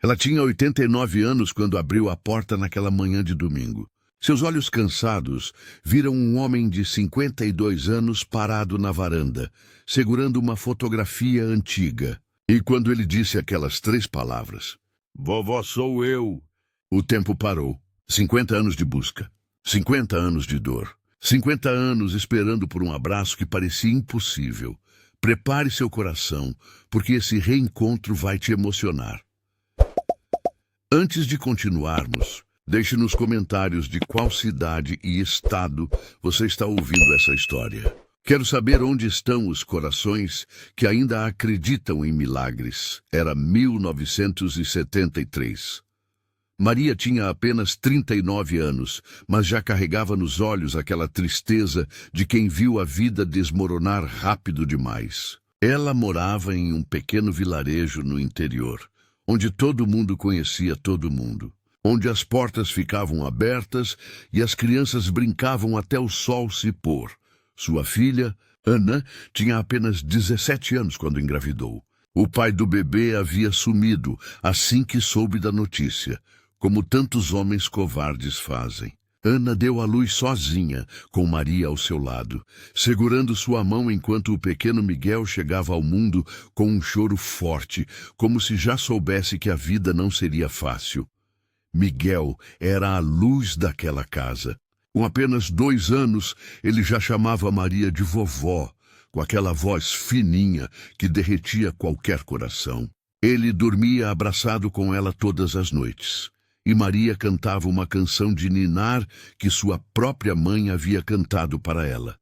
Ela tinha 89 anos quando abriu a porta naquela manhã de domingo. Seus olhos cansados viram um homem de 52 anos parado na varanda, segurando uma fotografia antiga. E quando ele disse aquelas 3 palavras, "Vovó sou eu", o tempo parou. 50 anos de busca, 50 anos de dor, 50 anos esperando por um abraço que parecia impossível. Prepare seu coração, porque esse reencontro vai te emocionar. Antes de continuarmos, deixe nos comentários de qual cidade e estado você está ouvindo essa história. Quero saber onde estão os corações que ainda acreditam em milagres. Era 1973. Maria tinha apenas 39 anos, mas já carregava nos olhos aquela tristeza de quem viu a vida desmoronar rápido demais. Ela morava em um pequeno vilarejo no interior, onde todo mundo conhecia todo mundo, onde as portas ficavam abertas e as crianças brincavam até o sol se pôr. Sua filha, Ana, tinha apenas 17 anos quando engravidou. O pai do bebê havia sumido assim que soube da notícia, como tantos homens covardes fazem. Ana deu à luz sozinha, com Maria ao seu lado, segurando sua mão enquanto o pequeno Miguel chegava ao mundo com um choro forte, como se já soubesse que a vida não seria fácil. Miguel era a luz daquela casa. Com apenas 2 anos, ele já chamava Maria de vovó, com aquela voz fininha que derretia qualquer coração. Ele dormia abraçado com ela todas as noites. E Maria cantava uma canção de ninar que sua própria mãe havia cantado para ela.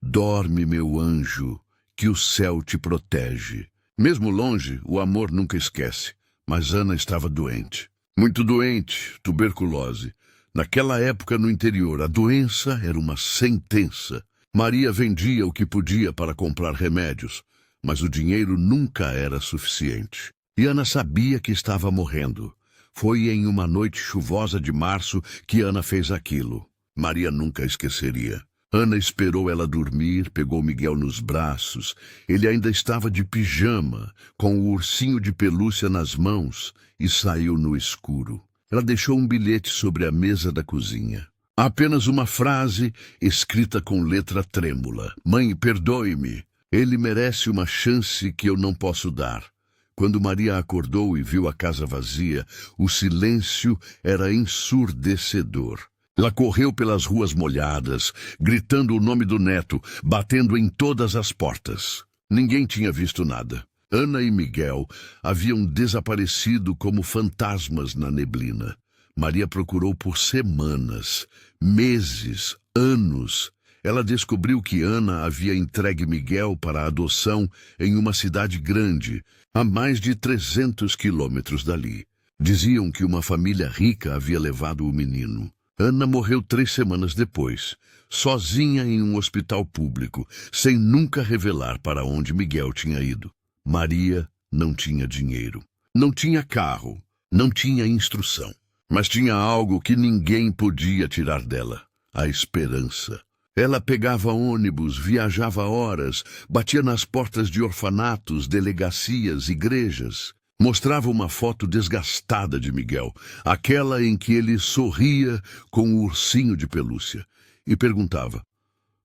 Dorme, meu anjo, que o céu te protege. Mesmo longe, o amor nunca esquece. Mas Ana estava doente. Muito doente, tuberculose. Naquela época no interior, a doença era uma sentença. Maria vendia o que podia para comprar remédios, mas o dinheiro nunca era suficiente. E Ana sabia que estava morrendo. Foi em uma noite chuvosa de março que Ana fez aquilo. Maria nunca esqueceria. Ana esperou ela dormir, pegou Miguel nos braços. Ele ainda estava de pijama, com o ursinho de pelúcia nas mãos, e saiu no escuro. Ela deixou um bilhete sobre a mesa da cozinha. Apenas uma frase escrita com letra trêmula. Mãe, perdoe-me. Ele merece uma chance que eu não posso dar. Quando Maria acordou e viu a casa vazia, o silêncio era ensurdecedor. Ela correu pelas ruas molhadas, gritando o nome do neto, batendo em todas as portas. Ninguém tinha visto nada. Ana e Miguel haviam desaparecido como fantasmas na neblina. Maria procurou por semanas, meses, anos. Ela descobriu que Ana havia entregue Miguel para adoção em uma cidade grande, a mais de 300 quilômetros dali. Diziam que uma família rica havia levado o menino. Ana morreu 3 semanas depois, sozinha em um hospital público, sem nunca revelar para onde Miguel tinha ido. Maria não tinha dinheiro, não tinha carro, não tinha instrução, mas tinha algo que ninguém podia tirar dela: a esperança. Ela pegava ônibus, viajava horas, batia nas portas de orfanatos, delegacias, igrejas. Mostrava uma foto desgastada de Miguel, aquela em que ele sorria com o ursinho de pelúcia, e perguntava: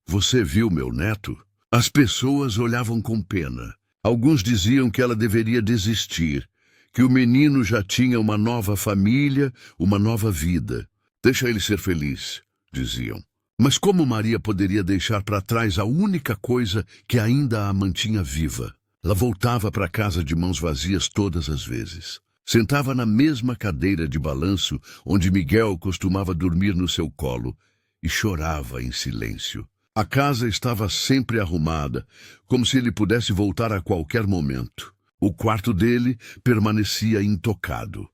"Você viu meu neto?" As pessoas olhavam com pena. Alguns diziam que ela deveria desistir, que o menino já tinha uma nova família, uma nova vida. "Deixa ele ser feliz", diziam. Mas como Maria poderia deixar para trás a única coisa que ainda a mantinha viva? Ela voltava para casa de mãos vazias todas as vezes. Sentava na mesma cadeira de balanço onde Miguel costumava dormir no seu colo e chorava em silêncio. A casa estava sempre arrumada, como se ele pudesse voltar a qualquer momento. O quarto dele permanecia intocado.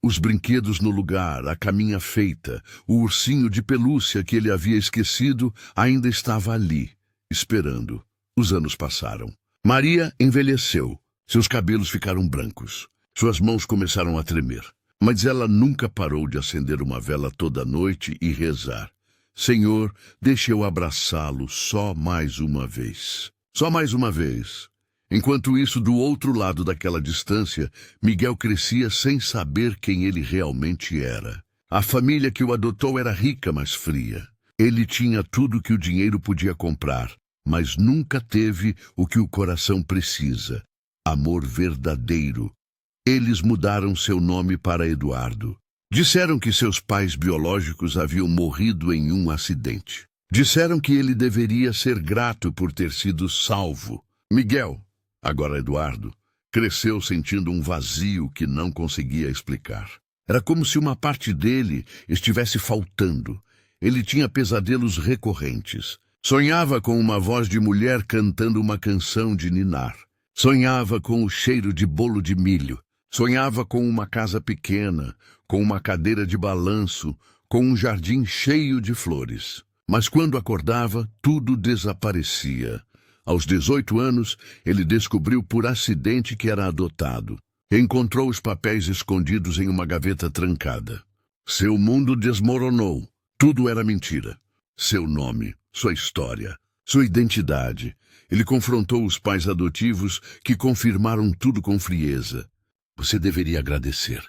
Os brinquedos no lugar, a caminha feita, o ursinho de pelúcia que ele havia esquecido ainda estava ali, esperando. Os anos passaram. Maria envelheceu. Seus cabelos ficaram brancos. Suas mãos começaram a tremer. Mas ela nunca parou de acender uma vela toda noite e rezar: "Senhor, deixe eu abraçá-lo só mais uma vez. Só mais uma vez." Enquanto isso, do outro lado daquela distância, Miguel crescia sem saber quem ele realmente era. A família que o adotou era rica, mas fria. Ele tinha tudo que o dinheiro podia comprar, mas nunca teve o que o coração precisa: amor verdadeiro. Eles mudaram seu nome para Eduardo. Disseram que seus pais biológicos haviam morrido em um acidente. Disseram que ele deveria ser grato por ter sido salvo. Miguel, agora Eduardo, cresceu sentindo um vazio que não conseguia explicar. Era como se uma parte dele estivesse faltando. Ele tinha pesadelos recorrentes. Sonhava com uma voz de mulher cantando uma canção de ninar. Sonhava com o cheiro de bolo de milho. Sonhava com uma casa pequena, com uma cadeira de balanço, com um jardim cheio de flores. Mas quando acordava, tudo desaparecia. Aos 18 anos, ele descobriu por acidente que era adotado. Encontrou os papéis escondidos em uma gaveta trancada. Seu mundo desmoronou. Tudo era mentira. Seu nome, sua história, sua identidade. Ele confrontou os pais adotivos, que confirmaram tudo com frieza. Você deveria agradecer.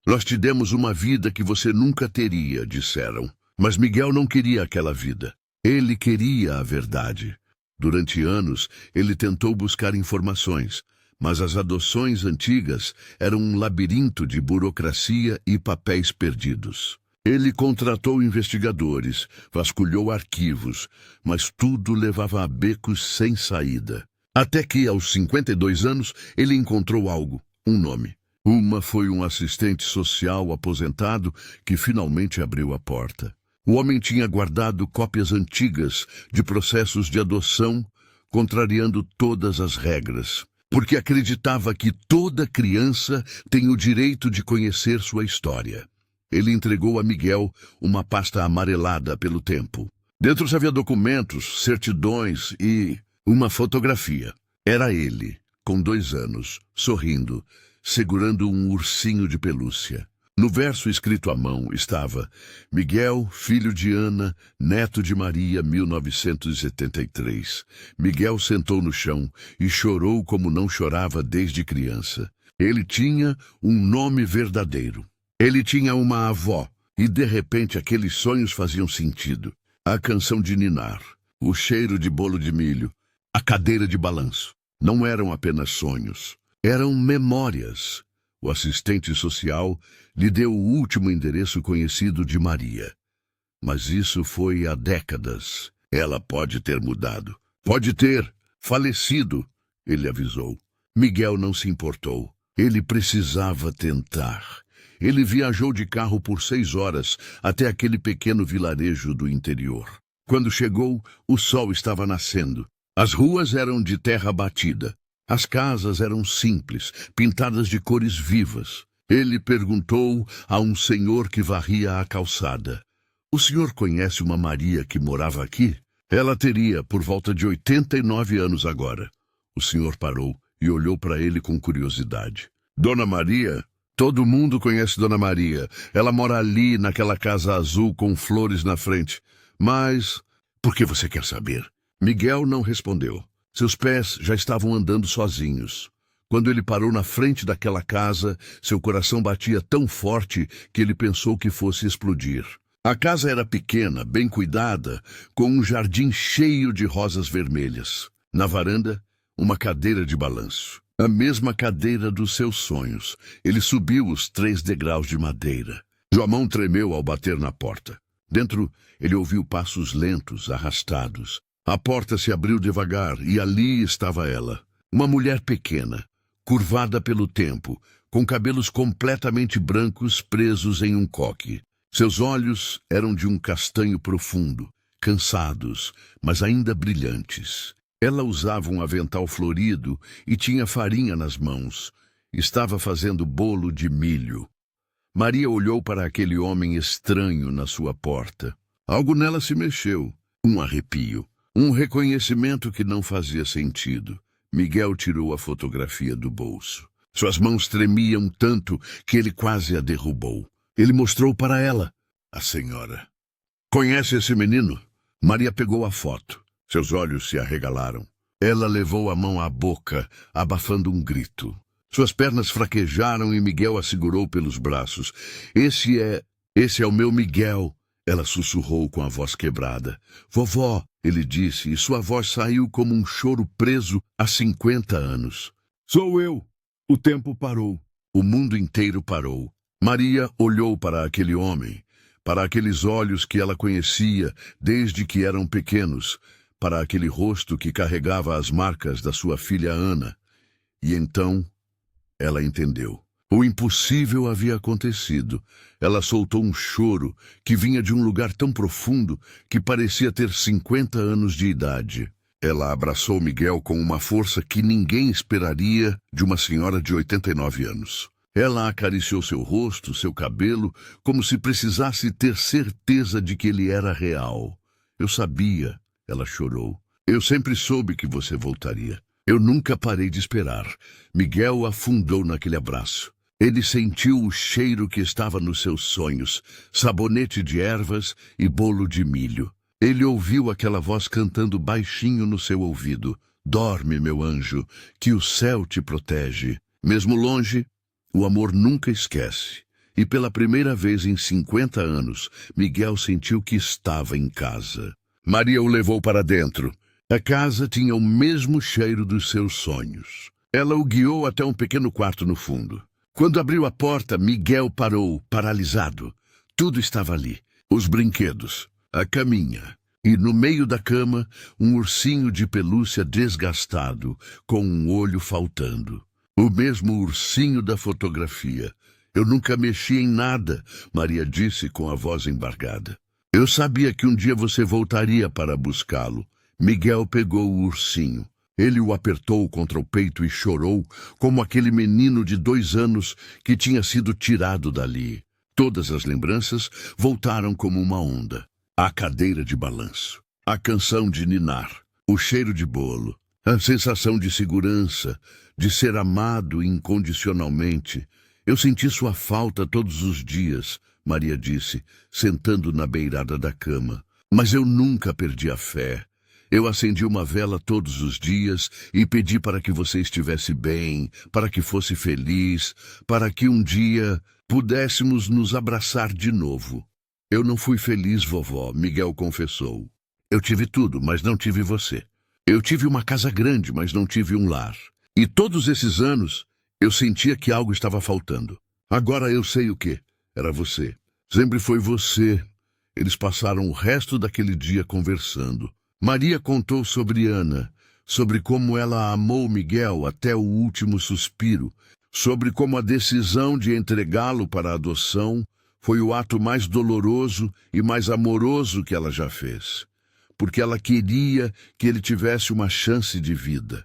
Nós te demos uma vida que você nunca teria, disseram. Mas Miguel não queria aquela vida. Ele queria a verdade. Durante anos, ele tentou buscar informações, mas as adoções antigas eram um labirinto de burocracia e papéis perdidos. Ele contratou investigadores, vasculhou arquivos, mas tudo levava a becos sem saída. Até que, aos 52 anos, ele encontrou algo, um nome. Uma foi um assistente social aposentado que finalmente abriu a porta. O homem tinha guardado cópias antigas de processos de adoção, contrariando todas as regras, porque acreditava que toda criança tem o direito de conhecer sua história. Ele entregou a Miguel uma pasta amarelada pelo tempo. Dentro havia documentos, certidões e uma fotografia. Era ele, com 2 anos, sorrindo, segurando um ursinho de pelúcia. No verso escrito à mão estava: Miguel, filho de Ana, neto de Maria, 1973. Miguel sentou no chão e chorou como não chorava desde criança. Ele tinha um nome verdadeiro. Ele tinha uma avó, e de repente aqueles sonhos faziam sentido. A canção de ninar, o cheiro de bolo de milho, a cadeira de balanço. Não eram apenas sonhos, eram memórias. O assistente social lhe deu o último endereço conhecido de Maria. Mas isso foi há décadas. Ela pode ter mudado. Pode ter falecido, ele avisou. Miguel não se importou. Ele precisava tentar. Ele viajou de carro por 6 horas até aquele pequeno vilarejo do interior. Quando chegou, o sol estava nascendo. As ruas eram de terra batida. As casas eram simples, pintadas de cores vivas. Ele perguntou a um senhor que varria a calçada: "O senhor conhece uma Maria que morava aqui?" Ela teria por volta de 89 anos agora. O senhor parou e olhou para ele com curiosidade. "Dona Maria? Todo mundo conhece Dona Maria. Ela mora ali, naquela casa azul com flores na frente. Mas por que você quer saber?" Miguel não respondeu. Seus pés já estavam andando sozinhos. Quando ele parou na frente daquela casa, seu coração batia tão forte que ele pensou que fosse explodir. A casa era pequena, bem cuidada, com um jardim cheio de rosas vermelhas. Na varanda, uma cadeira de balanço. A mesma cadeira dos seus sonhos. Ele subiu os 3 degraus de madeira. Sua mão tremeu ao bater na porta. Dentro, ele ouviu passos lentos, arrastados. A porta se abriu devagar e ali estava ela. Uma mulher pequena, curvada pelo tempo, com cabelos completamente brancos presos em um coque. Seus olhos eram de um castanho profundo, cansados, mas ainda brilhantes. Ela usava um avental florido e tinha farinha nas mãos. Estava fazendo bolo de milho. Maria olhou para aquele homem estranho na sua porta. Algo nela se mexeu. Um arrepio. Um reconhecimento que não fazia sentido. Miguel tirou a fotografia do bolso. Suas mãos tremiam tanto que ele quase a derrubou. Ele mostrou para ela. A senhora. "Conhece esse menino?" Maria pegou a foto. Seus olhos se arregalaram. Ela levou a mão à boca, abafando um grito. Suas pernas fraquejaram e Miguel a segurou pelos braços. Esse é o meu Miguel, ela sussurrou com a voz quebrada. Vovó, ele disse, e sua voz saiu como um choro preso há 50 anos. Sou eu. O tempo parou. O mundo inteiro parou. Maria olhou para aquele homem, para aqueles olhos que ela conhecia desde que eram pequenos, para aquele rosto que carregava as marcas da sua filha Ana. E então ela entendeu. O impossível havia acontecido. Ela soltou um choro que vinha de um lugar tão profundo que parecia ter 50 anos de idade. Ela abraçou Miguel com uma força que ninguém esperaria de uma senhora de 89 anos. Ela acariciou seu rosto, seu cabelo, como se precisasse ter certeza de que ele era real. Eu sabia, ela chorou. Eu sempre soube que você voltaria. Eu nunca parei de esperar. Miguel afundou naquele abraço. Ele sentiu o cheiro que estava nos seus sonhos, sabonete de ervas e bolo de milho. Ele ouviu aquela voz cantando baixinho no seu ouvido. Dorme, meu anjo, que o céu te protege. Mesmo longe, o amor nunca esquece. E pela primeira vez em 50 anos, Miguel sentiu que estava em casa. Maria o levou para dentro. A casa tinha o mesmo cheiro dos seus sonhos. Ela o guiou até um pequeno quarto no fundo. Quando abriu a porta, Miguel parou, paralisado. Tudo estava ali. Os brinquedos, a caminha. E no meio da cama, um ursinho de pelúcia desgastado, com um olho faltando. O mesmo ursinho da fotografia. Eu nunca mexi em nada, Maria disse com a voz embargada. Eu sabia que um dia você voltaria para buscá-lo. Miguel pegou o ursinho. Ele o apertou contra o peito e chorou, como aquele menino de 2 anos que tinha sido tirado dali. Todas as lembranças voltaram como uma onda. A cadeira de balanço, a canção de ninar, o cheiro de bolo, a sensação de segurança, de ser amado incondicionalmente. Eu senti sua falta todos os dias, Maria disse, sentando na beirada da cama. Mas eu nunca perdi a fé. Eu acendi uma vela todos os dias e pedi para que você estivesse bem, para que fosse feliz, para que um dia pudéssemos nos abraçar de novo. Eu não fui feliz, vovó, Miguel confessou. Eu tive tudo, mas não tive você. Eu tive uma casa grande, mas não tive um lar. E todos esses anos, eu sentia que algo estava faltando. Agora eu sei o quê. Era você. Sempre foi você. Eles passaram o resto daquele dia conversando. Maria contou sobre Ana, sobre como ela amou Miguel até o último suspiro, sobre como a decisão de entregá-lo para a adoção foi o ato mais doloroso e mais amoroso que ela já fez, porque ela queria que ele tivesse uma chance de vida.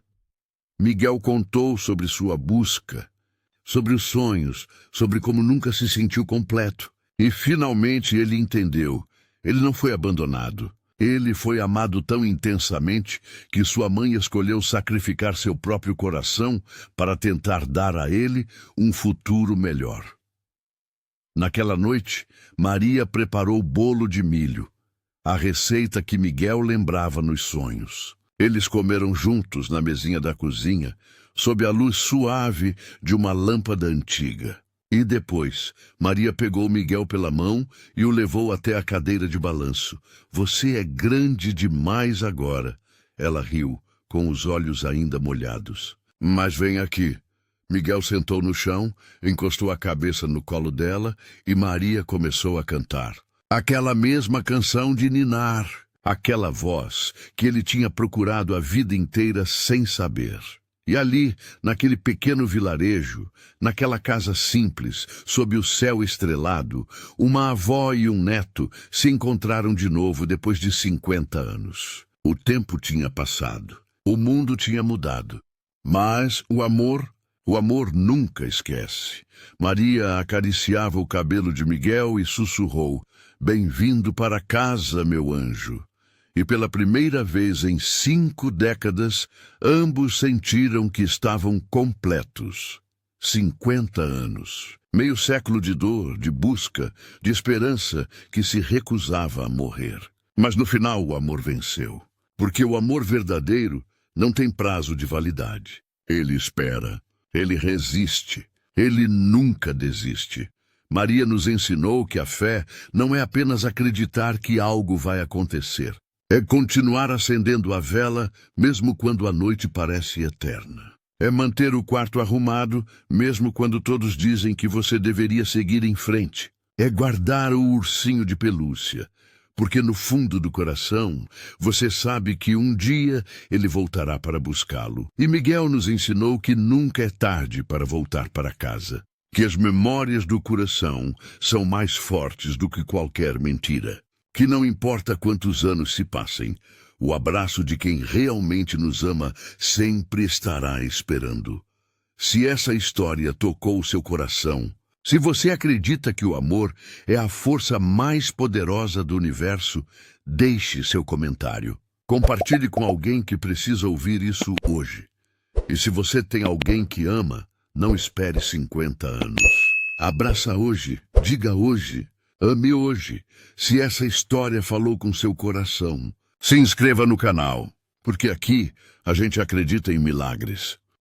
Miguel contou sobre sua busca, sobre os sonhos, sobre como nunca se sentiu completo. E finalmente ele entendeu. Ele não foi abandonado. Ele foi amado tão intensamente que sua mãe escolheu sacrificar seu próprio coração para tentar dar a ele um futuro melhor. Naquela noite, Maria preparou bolo de milho, a receita que Miguel lembrava nos sonhos. Eles comeram juntos na mesinha da cozinha, sob a luz suave de uma lâmpada antiga. E depois, Maria pegou Miguel pela mão e o levou até a cadeira de balanço. Você é grande demais agora. Ela riu, com os olhos ainda molhados. Mas vem aqui. Miguel sentou no chão, encostou a cabeça no colo dela e Maria começou a cantar. Aquela mesma canção de ninar. Aquela voz que ele tinha procurado a vida inteira sem saber. E ali, naquele pequeno vilarejo, naquela casa simples, sob o céu estrelado, uma avó e um neto se encontraram de novo depois de 50 anos. O tempo tinha passado, o mundo tinha mudado. Mas o amor nunca esquece. Maria acariciava o cabelo de Miguel e sussurrou, "Bem-vindo para casa, meu anjo." E pela primeira vez em 5 décadas, ambos sentiram que estavam completos. 50 anos. Meio século de dor, de busca, de esperança que se recusava a morrer. Mas no final o amor venceu. Porque o amor verdadeiro não tem prazo de validade. Ele espera, ele resiste, ele nunca desiste. Maria nos ensinou que a fé não é apenas acreditar que algo vai acontecer. É continuar acendendo a vela, mesmo quando a noite parece eterna. É manter o quarto arrumado, mesmo quando todos dizem que você deveria seguir em frente. É guardar o ursinho de pelúcia, porque no fundo do coração você sabe que um dia ele voltará para buscá-lo. E Miguel nos ensinou que nunca é tarde para voltar para casa, que as memórias do coração são mais fortes do que qualquer mentira, que não importa quantos anos se passem, o abraço de quem realmente nos ama sempre estará esperando. Se essa história tocou seu coração, se você acredita que o amor é a força mais poderosa do universo, deixe seu comentário. Compartilhe com alguém que precisa ouvir isso hoje. E se você tem alguém que ama, não espere 50 anos. Abraça hoje, diga hoje, ame hoje. Se essa história falou com seu coração, se inscreva no canal, porque aqui a gente acredita em milagres.